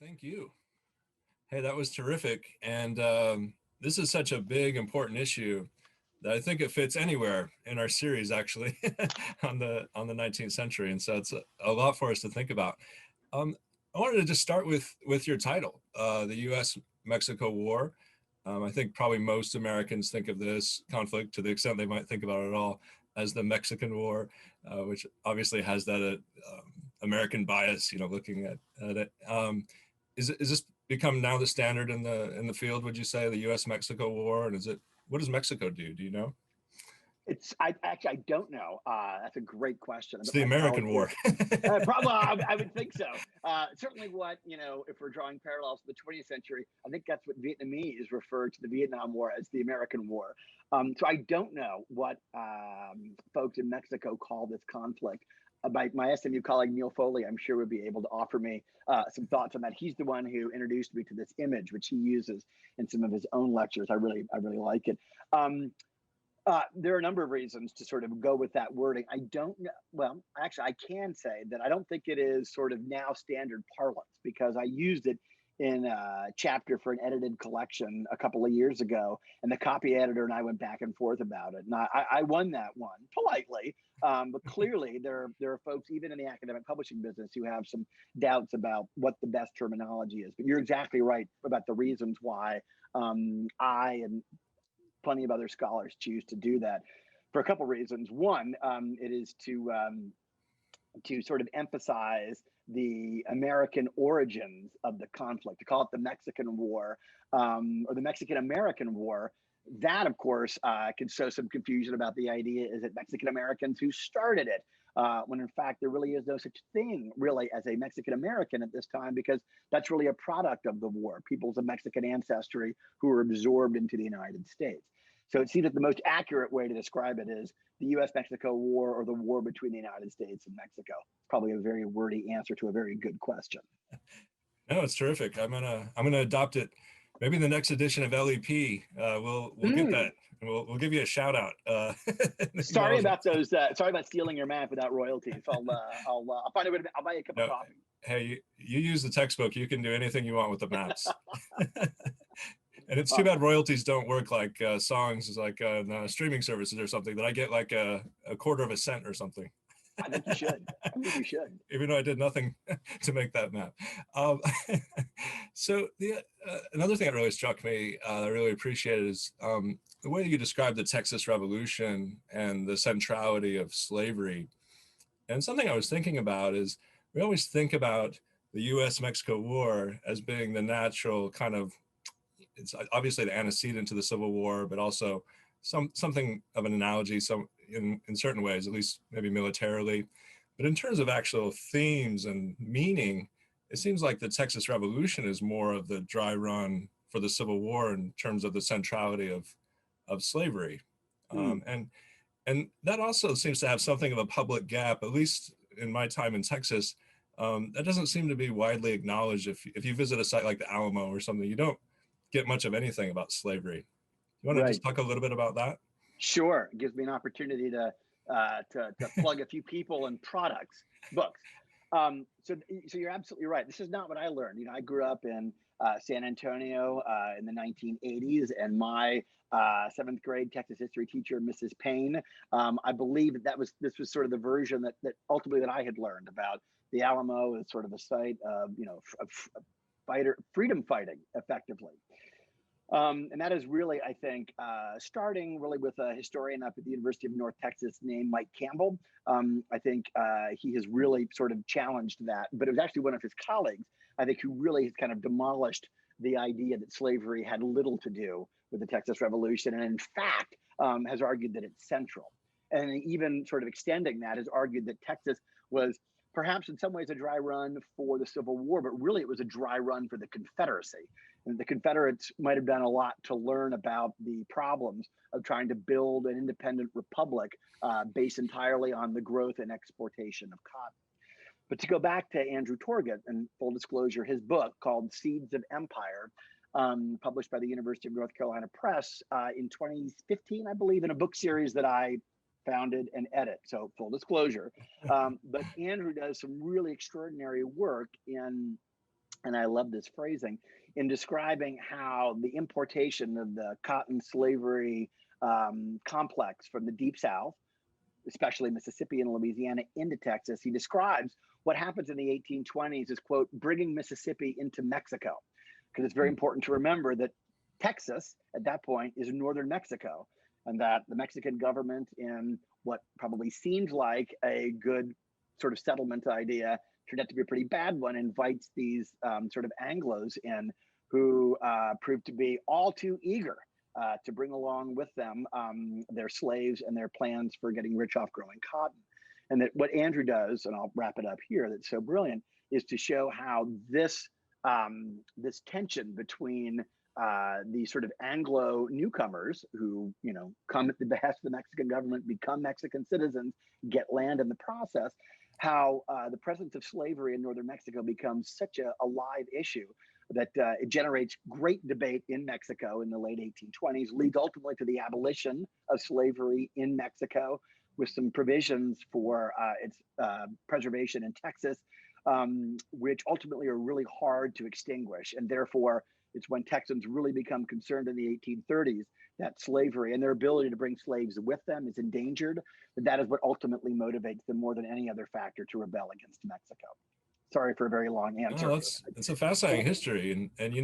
Thank you. Hey, that was terrific. And this is such a big, important issue that I think it fits anywhere in our series, actually, on the 19th century. And so it's a lot for us to think about. Um, I wanted to just start with your title, the U.S.-Mexico War. I think probably most Americans think of this conflict, to the extent they might think about it at all, as the Mexican War, which obviously has that American bias, looking at it. Is this become now the standard in the field? Would you say the U.S.-Mexico War, and what does Mexico do? Do you know? I don't know. That's a great question. It's the American War. Probably, I would think so. Certainly, if we're drawing parallels to the 20th century, I think that's what Vietnamese refer to the Vietnam War as, the American War. So I don't know what folks in Mexico call this conflict. My SMU colleague Neil Foley, I'm sure, would be able to offer me some thoughts on that. He's the one who introduced me to this image, which he uses in some of his own lectures. I really like it. There are a number of reasons to sort of go with that wording. I don't know. Well, actually, I can say that I don't think it is sort of now standard parlance, because I used it in a chapter for an edited collection a couple of years ago, and the copy editor and I went back and forth about it. And I won that one politely, but clearly there are folks even in the academic publishing business who have some doubts about what the best terminology is. But you're exactly right about the reasons why I and plenty of other scholars choose to do that, for a couple of reasons. One, it is to sort of emphasize the American origins of the conflict, to call it the Mexican War, or the Mexican-American War. That, of course, can sow some confusion about the idea, is it Mexican Americans who started it? When in fact, there really is no such thing really as a Mexican American at this time, because that's really a product of the war, peoples of Mexican ancestry who were absorbed into the United States. So it seems that the most accurate way to describe it is the U.S.-Mexico War, or the war between the United States and Mexico. Probably a very wordy answer to a very good question. No, it's terrific. I'm gonna adopt it. Maybe in the next edition of LEP, we'll get that. We'll give you a shout out. Sorry about those. Sorry about stealing your map without royalties. I'll find a way. I'll buy you a cup of coffee. Hey, you use the textbook. You can do anything you want with the maps. And it's too bad royalties don't work like songs, like streaming services or something, that I get like a quarter of a cent or something. I think you should. I think you should. Even though I did nothing to make that map. So another thing that really struck me, I really appreciated, is the way you described the Texas Revolution and the centrality of slavery. And something I was thinking about is, we always think about the U.S.-Mexico War as being the natural kind of, it's obviously the antecedent to the Civil War, but also something of an analogy, in certain ways, at least maybe militarily. But in terms of actual themes and meaning, it seems like the Texas Revolution is more of the dry run for the Civil War in terms of the centrality of slavery. And that also seems to have something of a public gap, at least in my time in Texas. That doesn't seem to be widely acknowledged. If you visit a site like the Alamo or something, you don't get much of anything about slavery. You want to just talk a little bit about that? Sure. It gives me an opportunity to plug a few people and products, books. So you're absolutely right. This is not what I learned. I grew up in San Antonio in the 1980s, and my 7th grade Texas history teacher, Mrs. Payne, I believe this was sort of the version that ultimately that I had learned about the Alamo as sort of a site of freedom fighting, effectively. And that is really, I think, starting really with a historian up at the University of North Texas named Mike Campbell. I think he has really sort of challenged that, but it was actually one of his colleagues, I think, who really has kind of demolished the idea that slavery had little to do with the Texas Revolution, and in fact has argued that it's central. And even sort of extending that, has argued that Texas was perhaps in some ways a dry run for the Civil War, but really it was a dry run for the Confederacy. And the Confederates might have done a lot to learn about the problems of trying to build an independent republic based entirely on the growth and exportation of cotton. But to go back to Andrew Torgett, and full disclosure, his book called Seeds of Empire, published by the University of North Carolina Press in 2015, I believe, in a book series that I founded and edit, so full disclosure. But Andrew does some really extraordinary work in and I love this phrasing, in describing how the importation of the cotton slavery complex from the Deep South, especially Mississippi and Louisiana, into Texas. He describes what happens in the 1820s as, quote, bringing Mississippi into Mexico. Because it's very important to remember that Texas at that point is northern Mexico, and that the Mexican government, in what probably seemed like a good sort of settlement idea, turned out to be a pretty bad one, invites these sort of Anglos in who proved to be all too eager to bring along with them their slaves and their plans for getting rich off growing cotton. And that what Andrew does, and I'll wrap it up here, that's so brilliant, is to show how this this tension between these sort of Anglo newcomers who, come at the behest of the Mexican government, become Mexican citizens, get land in the process, how the presence of slavery in northern Mexico becomes such a live issue that it generates great debate in Mexico in the late 1820s, leads ultimately to the abolition of slavery in Mexico, with some provisions for its preservation in Texas, which ultimately are really hard to extinguish. And therefore, it's when Texans really become concerned in the 1830s that slavery and their ability to bring slaves with them is endangered. That is what ultimately motivates them more than any other factor to rebel against Mexico. Sorry for a very long answer. No, it's a fascinating history, and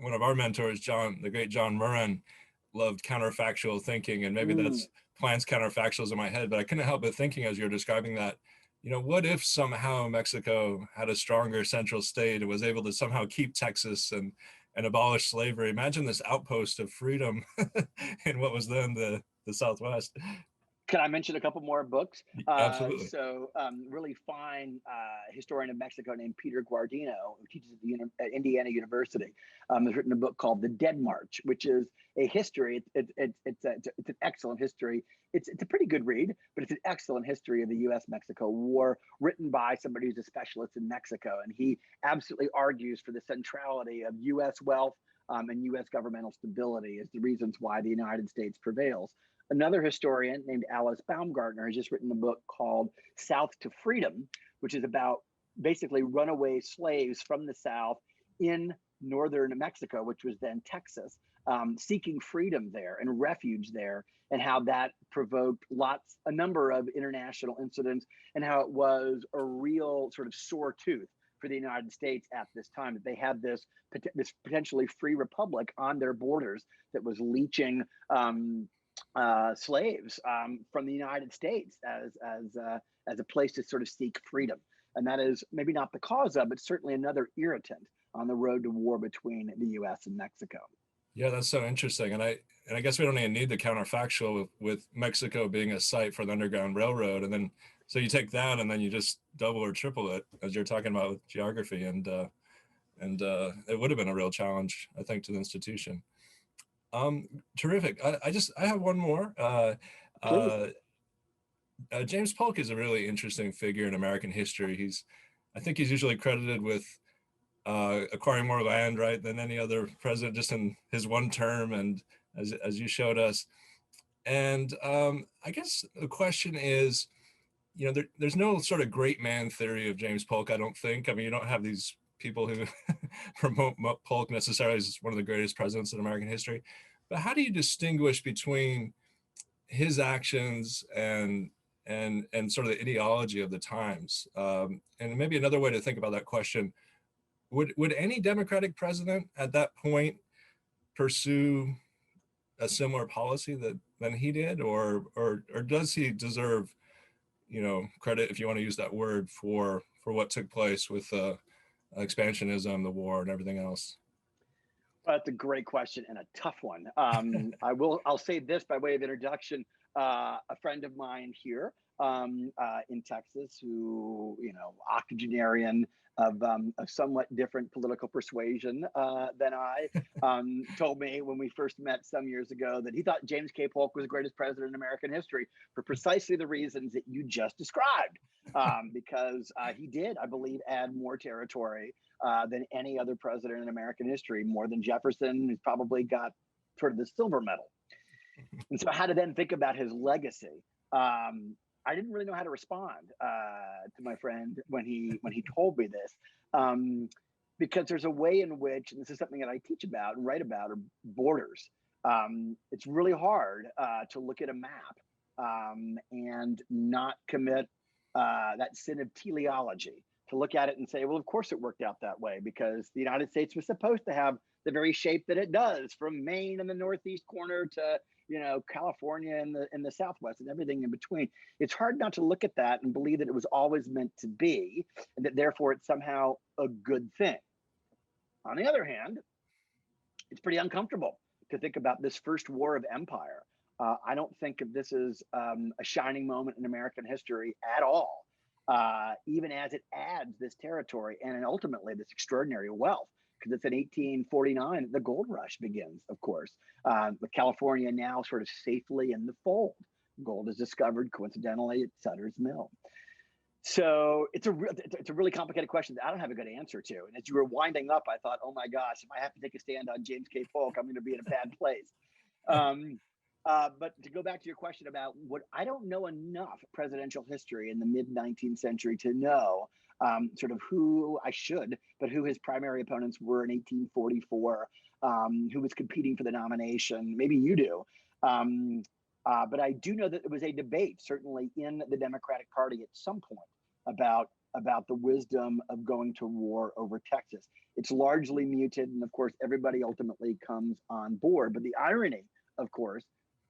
one of our mentors, the great John Murren, loved counterfactual thinking, and maybe that's plants counterfactuals in my head, but I couldn't help but thinking as you're describing that, what if somehow Mexico had a stronger central state and was able to somehow keep Texas and abolish slavery? Imagine this outpost of freedom in what was then the Southwest. Can I mention a couple more books? Absolutely. Really fine historian of Mexico named Peter Guardino, who teaches at Indiana University, has written a book called The Dead March, which is a history. It's an excellent history. It's a pretty good read, but it's an excellent history of the USMexico War, written by somebody who's a specialist in Mexico. And he absolutely argues for the centrality of U.S. wealth and U.S. governmental stability as the reasons why the United States prevails. Another historian named Alice Baumgartner has just written a book called South to Freedom, which is about basically runaway slaves from the South in northern Mexico, which was then Texas, seeking freedom there and refuge there, and how that provoked a number of international incidents, and how it was a real sort of sore tooth for the United States at this time, that they had this potentially free republic on their borders that was leeching slaves from the United States as a place to sort of seek freedom. And that is maybe not the cause of, but certainly another irritant on the road to war between the U.S. and Mexico. Yeah, that's so interesting. And I guess we don't even need the counterfactual with Mexico being a site for the Underground Railroad. And then, so you take that and then you just double or triple it, as you're talking about with geography. And it would have been a real challenge, I think, to the institution. Terrific. I have one more. James Polk is a really interesting figure in American history. I think he's usually credited with acquiring more land, right, than any other president, just in his one term, and as you showed us. And I guess the question is, there's no sort of great man theory of James Polk, I don't think. I mean, you don't have these people who promote Polk necessarily as one of the greatest presidents in American history. But how do you distinguish between his actions and sort of the ideology of the times? And maybe another way to think about that question: would any Democratic president at that point pursue a similar policy than he did, or does he deserve, credit, if you want to use that word, for what took place with expansionism, the war, and everything else? That's a great question and a tough one. I'll say this by way of introduction. A friend of mine here in Texas, who, octogenarian of a somewhat different political persuasion than I, told me when we first met some years ago that he thought James K. Polk was the greatest president in American history for precisely the reasons that you just described, because he did, I believe, add more territory than any other president in American history, more than Jefferson, who's probably got sort of the silver medal. And so how to then think about his legacy. I didn't really know how to respond to my friend when he told me this. because there's a way in which, and this is something that I teach about and write about, are borders. It's really hard to look at a map and not commit that sin of teleology, to look at it and say, well, of course it worked out that way because the United States was supposed to have the very shape that it does, from Maine in the northeast corner to California in the southwest and everything in between. It's hard not to look at that and believe that it was always meant to be, and that therefore it's somehow a good thing. On the other hand, it's pretty uncomfortable to think about this first war of empire. I don't think of this as a shining moment in American history at all, even as it adds this territory and ultimately this extraordinary wealth. Because it's in 1849 the gold rush begins, of course, with California now sort of safely in the fold. Gold is discovered coincidentally at Sutter's Mill. So it's a really complicated question that I don't have a good answer to. And as you were winding up, I thought, oh my gosh, if I have to take a stand on James K. Polk, I'm going to be in a bad place. But to go back to your question about what, I don't know enough presidential history in the mid 19th century to know sort of who his primary opponents were in 1844, who was competing for the nomination. Maybe you do. But I do know that there was a debate, certainly in the Democratic Party at some point, about the wisdom of going to war over Texas. It's largely muted, and of course, everybody ultimately comes on board. But the irony, of course,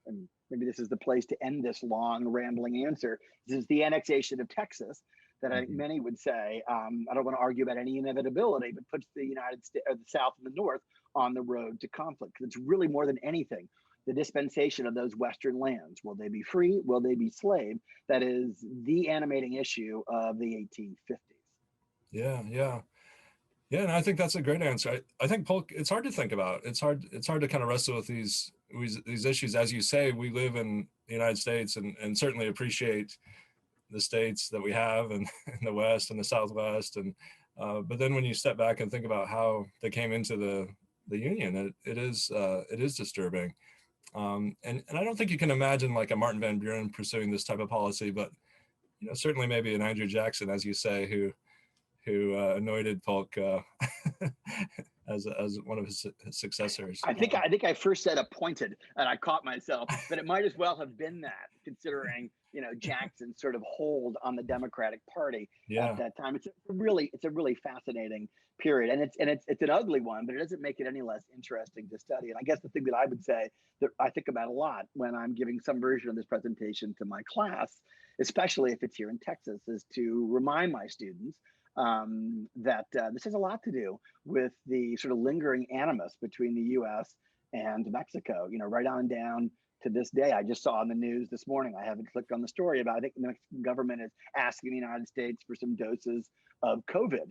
and maybe this is the place to end this long, rambling answer, this is the annexation of Texas that many would say, I don't want to argue about any inevitability, but puts the United States, or the South and the North, on the road to conflict. Because it's really more than anything the dispensation of those Western lands. Will they be free? Will they be slave? That is the animating issue of the 1850s. Yeah. And I think that's a great answer. I think Polk, it's hard to think about. It's hard to kind of wrestle with these issues. As you say, we live in the United States and certainly appreciate the states that we have and in the West and the Southwest. And but then when you step back and think about how they came into the Union, it is disturbing. And I don't think you can imagine like a Martin Van Buren pursuing this type of policy, but certainly maybe an Andrew Jackson, as you say, who anointed Polk as one of his successors. I think I first said appointed, and I caught myself, but it might as well have been that, considering Jackson's sort of hold on the Democratic Party at that time. It's a really fascinating period, and it's an ugly one, but it doesn't make it any less interesting to study. And I guess the thing that I would say that I think about a lot when I'm giving some version of this presentation to my class, especially if it's here in Texas, is to remind my students that this has a lot to do with the sort of lingering animus between the U.S. and Mexico, right on down to this day. I just saw on the news this morning, I haven't clicked on the story, about I think the Mexican government is asking the United States for some doses of COVID.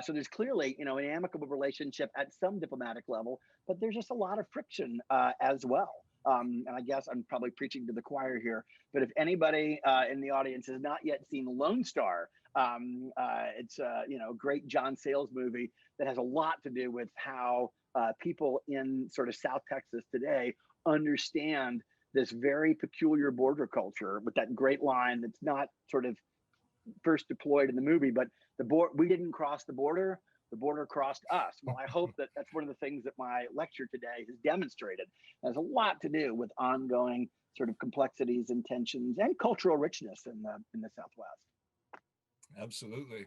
So there's clearly, an amicable relationship at some diplomatic level, but there's just a lot of friction as well. And I guess I'm probably preaching to the choir here, but if anybody in the audience has not yet seen Lone Star, it's a great John Sayles movie that has a lot to do with how people in sort of South Texas today understand this very peculiar border culture, with that great line that's not sort of first deployed in the movie, but we didn't cross the border crossed us. Well, I hope that that's one of the things that my lecture today has demonstrated. It has a lot to do with ongoing sort of complexities and tensions and cultural richness in the Southwest. Absolutely.